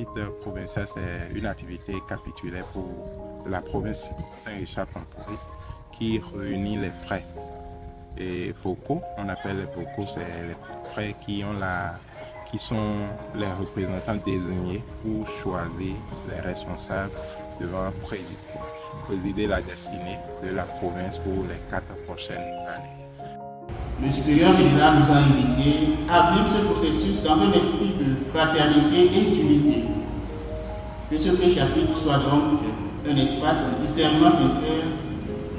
chapitre provincial, c'est une activité capitulaire pour la province Saint-Richard-Pamphoury qui réunit les frères et vocaux. On appelle les vocaux, c'est les frères qui sont les représentants désignés pour choisir les responsables devant présider la destinée de la province pour les 4 prochaines années. Le supérieur général nous a invités à vivre ce processus dans un esprit de fraternité et d'unité. Que ce chapitre soit donc un espace de discernement sincère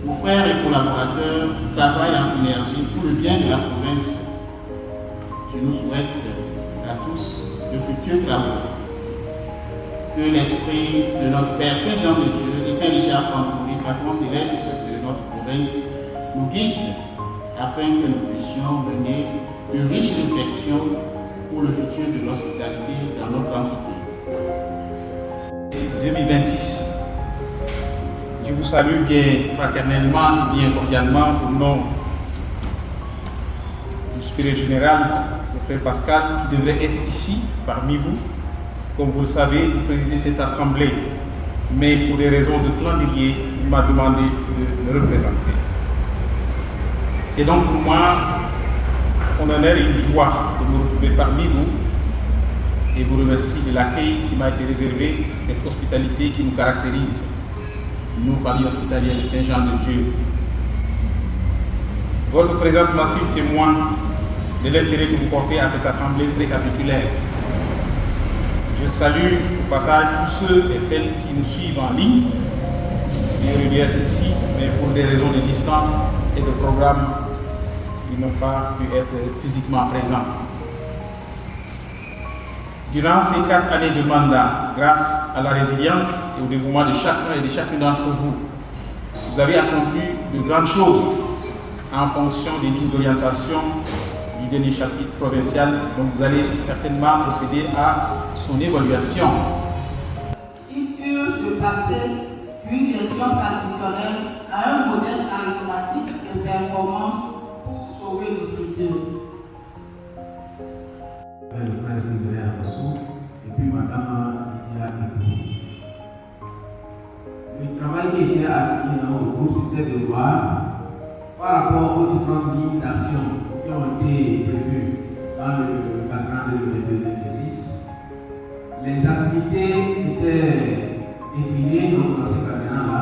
où frères et collaborateurs travaillent en synergie pour le bien de la province. Je nous souhaite à tous de futurs travaux. Que l'esprit de notre Père Saint-Jean de Dieu et Saint-Richard-Pamphoury, patron céleste de notre province, nous guide afin que nous puissions mener de riches réflexions pour le futur de l'hospitalité dans notre entité. 2026. Je vous salue bien fraternellement et bien cordialement au nom du supérieur général, le frère Pascal, qui devrait être ici parmi vous. Comme vous le savez, vous présidez cette assemblée, mais pour des raisons de calendrier, il m'a demandé de le représenter. C'est donc pour moi un honneur et une joie de me retrouver parmi vous et vous remercie de l'accueil qui m'a été réservé, cette hospitalité qui nous caractérise, nous, famille hospitalière de Saint-Jean-de-Dieu. Votre présence massive témoigne de l'intérêt que vous portez à cette assemblée précapitulaire. Je salue au passage tous ceux et celles qui nous suivent en ligne, qui relièrent ici, mais pour des raisons de distance et de programme, ils n'ont pas pu être physiquement présents. Durant ces 4 années de mandat, grâce à la résilience et au dévouement de chacun et de chacune d'entre vous, vous avez accompli de grandes choses en fonction des lignes d'orientation du dernier chapitre provincial, dont vous allez certainement procéder à son évaluation. Il urge de passer d'une gestion traditionnelle à un modèle charismatique et de performance pour sauver nos structures. Le frère Sylvain Amassou et puis madame Nia Ipou. Le travail qui était assigné dans le groupe, c'était de voir par rapport aux différentes lignes d'action qui ont été prévues dans le cadre de 2022-2026. Les activités étaient déclinées dans ces cadres-là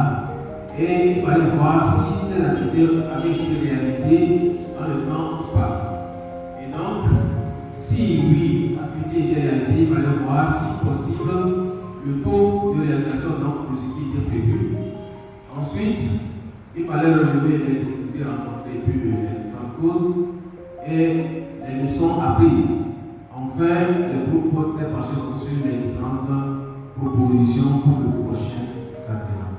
et il fallait voir si ces activités avaient été réalisées dans le temps ou pas. Et donc, si oui, l'activité était réalisée, il fallait voir si possible le taux de réalisation donc, de ce qui était prévu. Ensuite, il fallait relever les difficultés rencontrées puis les différentes causes et les leçons apprises. Enfin, le groupe s'était penché sur les différentes propositions pour le prochain quinquennat.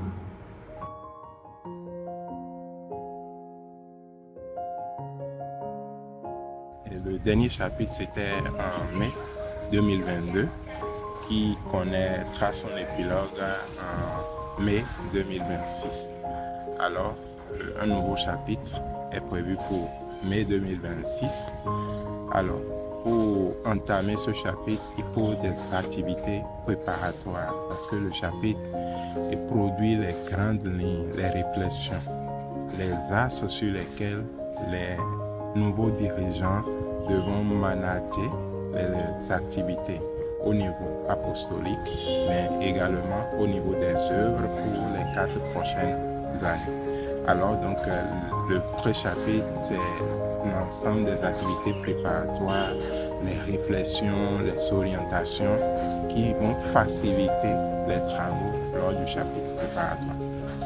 Le dernier chapitre, c'était en mai 2022, qui connaîtra son épilogue en mai 2026. Alors, un nouveau chapitre est prévu pour mai 2026. Alors, pour entamer ce chapitre, il faut des activités préparatoires parce que le chapitre produit les grandes lignes, les réflexions, les axes sur lesquels les nouveaux dirigeants devront manager les activités au niveau apostolique, mais également au niveau des œuvres pour les 4 prochaines années. Alors donc, le pré-chapitre, c'est l'ensemble des activités préparatoires, les réflexions, les orientations qui vont faciliter les travaux lors du chapitre préparatoire.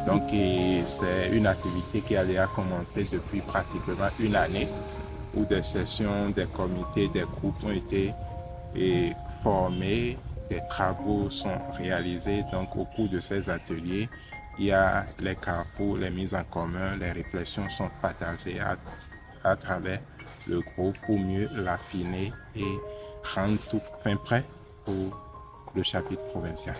Donc, c'est une activité qui a déjà commencé depuis pratiquement une année, où des sessions, des comités, des groupes ont été formés, des travaux sont réalisés. Donc, au cours de ces ateliers, il y a les carrefours, les mises en commun, les réflexions sont partagées à travers le groupe pour mieux l'affiner et rendre tout fin prêt pour le chapitre provincial.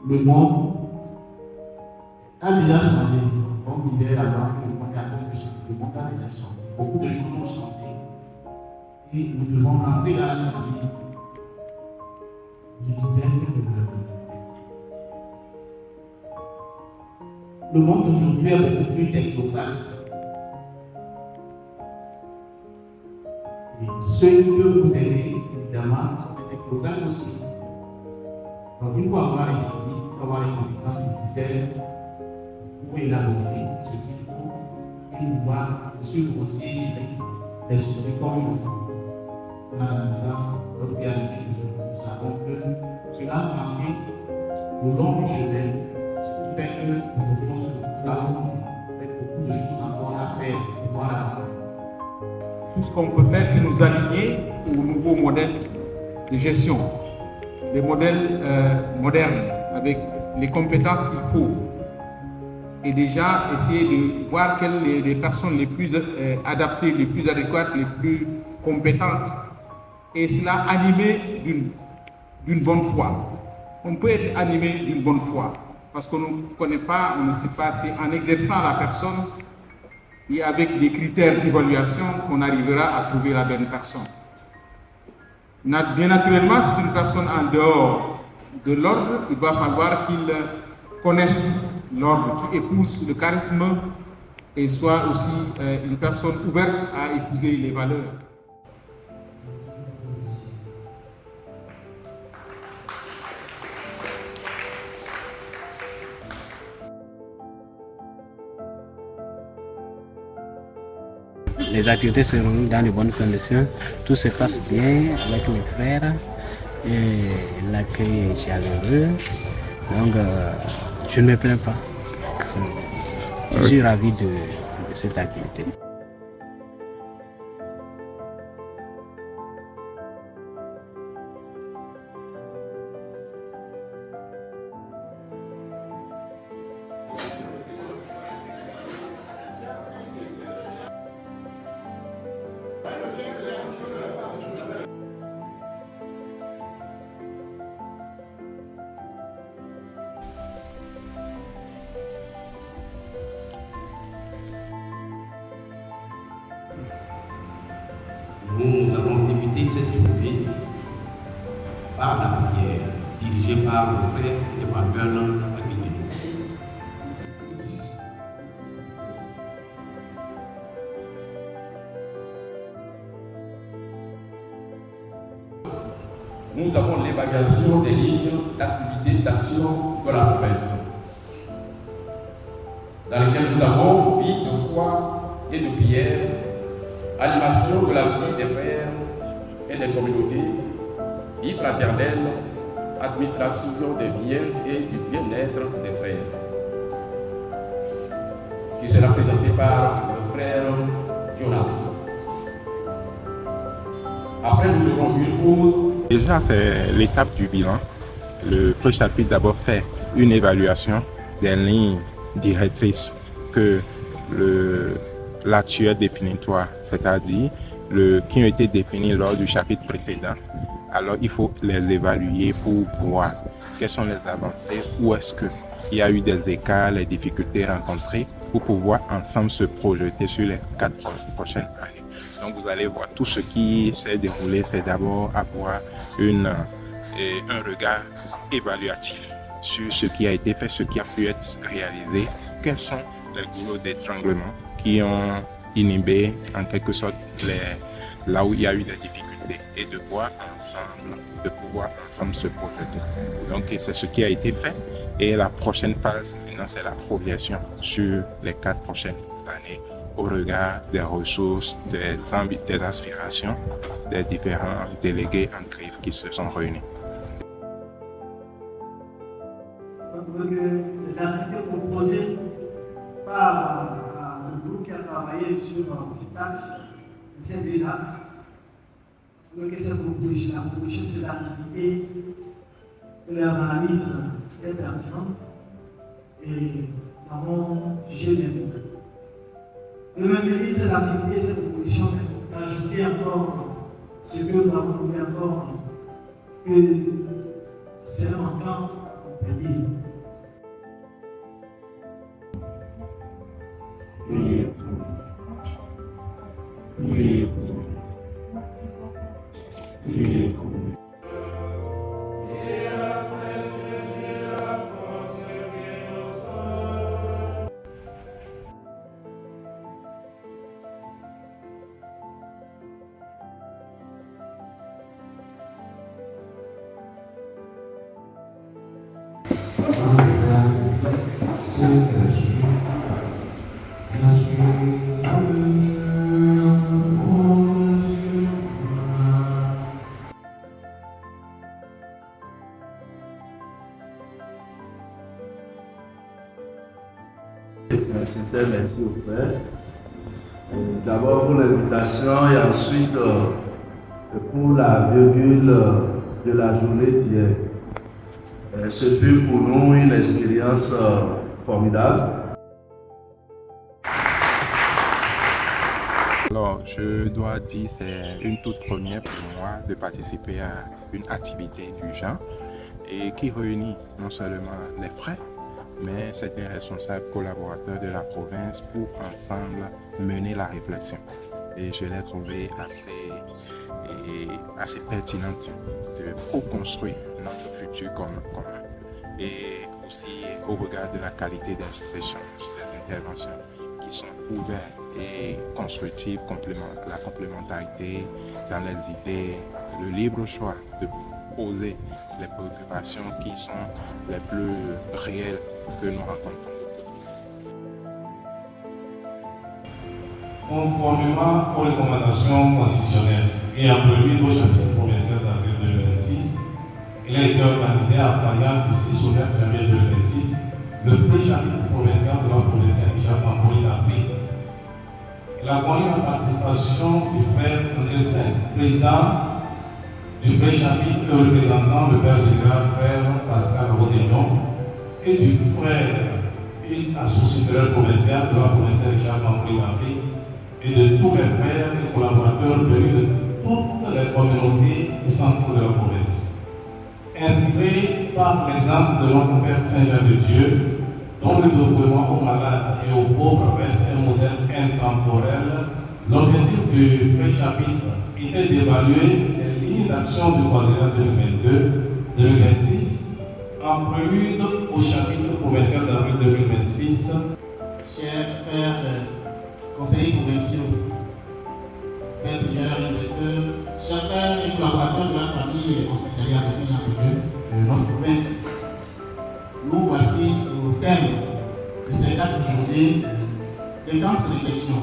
Le monde déjà changé. Comme disait la loi, le monde a déjà changé. Beaucoup de choses ont changé. Et nous devons rentrer dans la vie du modèle de développement. Le monde aujourd'hui est beaucoup plus technocrate. Et ceux qui peuvent vous aider, évidemment, sont des technocrates aussi. Donc, il faut avoir les techniques, il faut avoir les compétences nécessaires pour élaborer ce qu'il faut et pouvoir suivre aussi les sujets comme on a notre réalité. Nous savons que cela marque le long du chemin, ce qui fait que nous devons se retrouver avec beaucoup de choses encore à faire pour pouvoir avancer. Tout ce qu'on peut faire, c'est nous aligner au nouveau modèle de gestion, des modèles modernes avec les compétences qu'il faut. Et déjà essayer de voir quelles sont les personnes les plus adaptées, les plus adéquates, les plus compétentes. Et cela animé d'une bonne foi. On peut être animé d'une bonne foi parce qu'on ne connaît pas, on ne sait pas, c'est en exerçant la personne et avec des critères d'évaluation qu'on arrivera à trouver la bonne personne. Bien naturellement, si c'est une personne en dehors de l'ordre, il va falloir qu'il connaisse l'ordre, qui épouse le charisme et soit aussi une personne ouverte à épouser les valeurs. Les activités se déroulent dans de bonnes conditions, tout se passe bien avec les frères et l'accueil est chaleureux, donc je ne me plains pas. Je suis ravi de cette activité. Nous avons débuté cette journée par la prière dirigée par le frère Emmanuel Aguilé. Nous avons l'évaluation des lignes d'activité d'action de la province, dans lesquelles nous avons vie de foi et de prière, animation de la vie des frères et des communautés, vie fraternelle, administration des biens et du bien-être des frères, qui sera présenté par le frère Jonas. Après, nous aurons une pause. Déjà, c'est l'étape du bilan. Le premier chapitre d'abord fait une évaluation des lignes directrices que l'actuel définitoire, c'est-à-dire qui ont été définies lors du chapitre précédent. Alors, il faut les évaluer pour voir quelles sont les avancées, où est-ce qu'il y a eu des écarts, les difficultés rencontrées, pour pouvoir ensemble se projeter sur les 4 prochaines années. Donc, vous allez voir tout ce qui s'est déroulé, c'est d'abord avoir un regard évaluatif sur ce qui a été fait, ce qui a pu être réalisé, quels sont les goulots d'étranglement qui ont inhibé en quelque sorte là où il y a eu des difficultés et de voir ensemble, de pouvoir ensemble se projeter. Donc c'est ce qui a été fait et la prochaine phase, maintenant c'est la progression sur les 4 prochaines années au regard des ressources, des aspirations des différents délégués en griffe qui se sont réunis. Les activités proposées par le groupe qui a travaillé sur place, c'est des axes. Donc, cette proposition, la proposition de ces activités, leur analyse est pertinente et nous avons jugé bien. De maintenir ces activités, cette proposition, d'ajouter encore ce que nous avons trouvé encore, que c'est un temps, on peut dire. Priez pour nous. Priez pour nous. Priez pour nous. Un sincère merci au frère. D'abord pour l'invitation et ensuite pour la virgule de la journée d'hier. Ce fut pour nous une expérience formidable. Alors, je dois dire c'est une toute première pour moi de participer à une activité du genre et qui réunit non seulement les frères, mais c'est des responsables collaborateurs de la province pour ensemble mener la réflexion. Et je l'ai trouvé assez pertinente pour construire notre futur commun. Et aussi au regard de la qualité des échanges, des interventions qui sont ouvertes et constructives, la complémentarité dans les idées, le libre choix de poser les préoccupations qui sont les plus réelles que nous rencontrons. Conformément aux recommandations constitutionnelles et en prévu au chapitre provincial d'avril 2026, il a été organisé à Fayard du 6 au 9 janvier 2026 le pré-chapitre provincial de la province Jacques en d'Afrique. Il a connu la participation du frère André Sen, président du pré-chapitre et représentant le père général frère Pascal Rodénon et du frère et associé provincial de la province Jacques en d'Afrique et de tous les frères et collaborateurs venus de toutes les communautés et centres de la province. Inspiré par l'exemple de notre Père Saint-Jean de Dieu, dont le développement aux malades et aux pauvres reste un modèle intemporel, l'objectif du pré-chapitre était d'évaluer les lignes d'action du quadriennat 2022-2026 en prélude au chapitre provincial d'avril 2026. Chers frères conseillers provinciaux, frères prieurs et lecteurs, chers frères et collaborateurs de la famille hospitalière de Seigneur-de-Dieu de notre province, nous voici au terme de ces 4 journées d'intenses réflexions,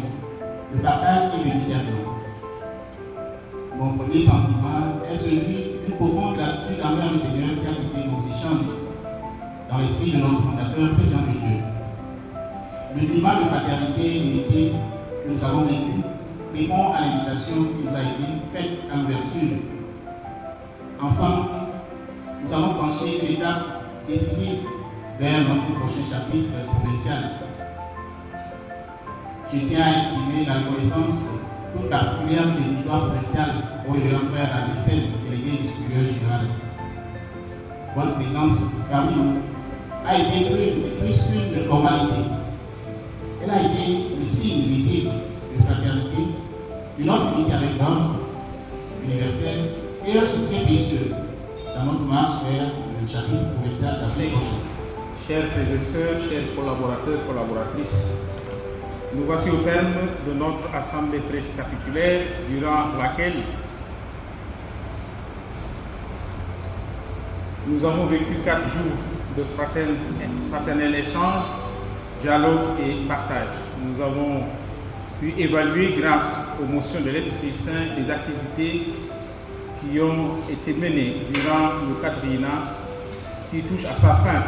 de partage et de discernement. Mon premier sentiment est celui d'une profonde gratitude envers le Seigneur qui a guidé nos échanges dans l'esprit de notre fondateur Saint-Jean-de-Dieu. Le climat de fraternité et d'unité que nous avons vécu répond à l'invitation qui nous a été faite à l'ouverture. Ensemble, nous allons franchir une étape décisive vers notre prochain chapitre provincial. Je tiens à exprimer la reconnaissance toute particulière des victoires provinciales au révérend frère Adrissel, délégué du supérieur général. Votre présence parmi nous a été plus qu'une formalité. Elle a été le signe visible de fraternité, d'une autre unité avec l'homme universel et un soutien précieux dans notre marche vers le chapitre provincial d'Afrique. Chers frères et sœurs, chers collaborateurs, collaboratrices, nous voici au terme de notre assemblée pré-capitulaire durant laquelle nous avons vécu 4 jours de fraternel échange, dialogue et partage. Nous avons pu évaluer grâce aux motions de l'Esprit Saint les activités qui ont été menées durant le quadriennat qui touche à sa fin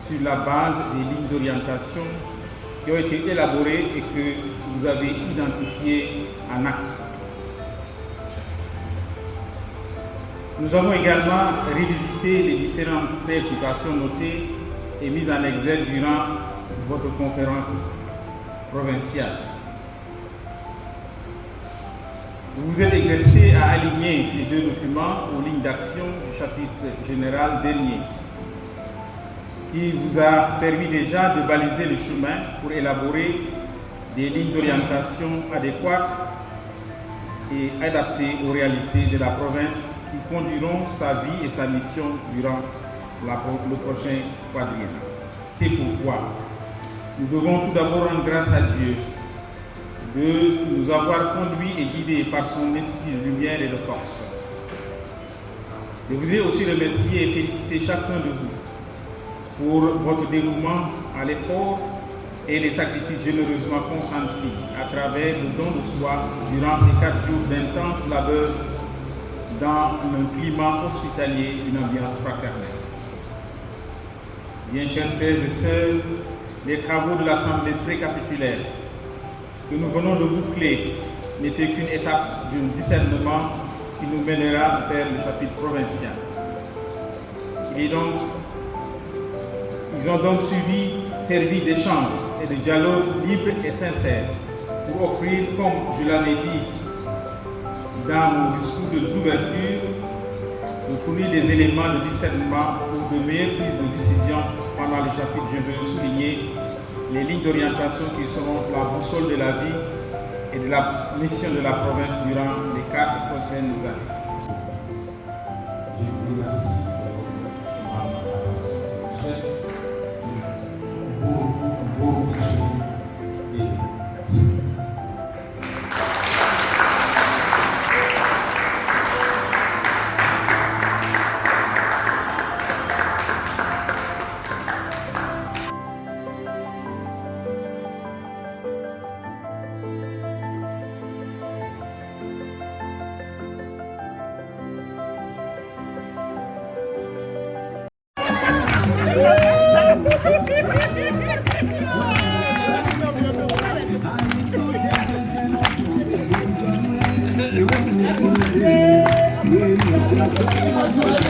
sur la base des lignes d'orientation qui ont été élaborées et que vous avez identifiées en axe. Nous avons également revisité les différentes préoccupations notées et mises en exergue durant votre conférence provinciale. Vous vous êtes exercé à aligner ces 2 documents aux lignes d'action du chapitre général dernier, qui vous a permis déjà de baliser le chemin pour élaborer des lignes d'orientation adéquates et adaptées aux réalités de la province qui conduiront sa vie et sa mission durant le prochain quadriennat. C'est pourquoi nous devons tout d'abord rendre grâce à Dieu de nous avoir conduits et guidés par son esprit de lumière et de force. Je voudrais aussi remercier et féliciter chacun de vous pour votre dévouement à l'effort et les sacrifices généreusement consentis à travers le don de soi durant ces 4 jours d'intense labeur dans un climat hospitalier, une ambiance fraternelle. Bien chers frères et sœurs, les travaux de l'Assemblée précapitulaire que nous venons de boucler n'étaient qu'une étape du discernement qui nous mènera vers le chapitre provincial. Ils ont donc servi d'échange et de dialogue libre et sincère pour offrir, comme je l'avais dit dans mon discours d'ouverture, de fournir des éléments de discernement pour de meilleures prises de décision pendant le chapitre. Je veux souligner les lignes d'orientation qui seront la boussole de la vie et de la mission de la province durant les 4 prochaines années. Thank you.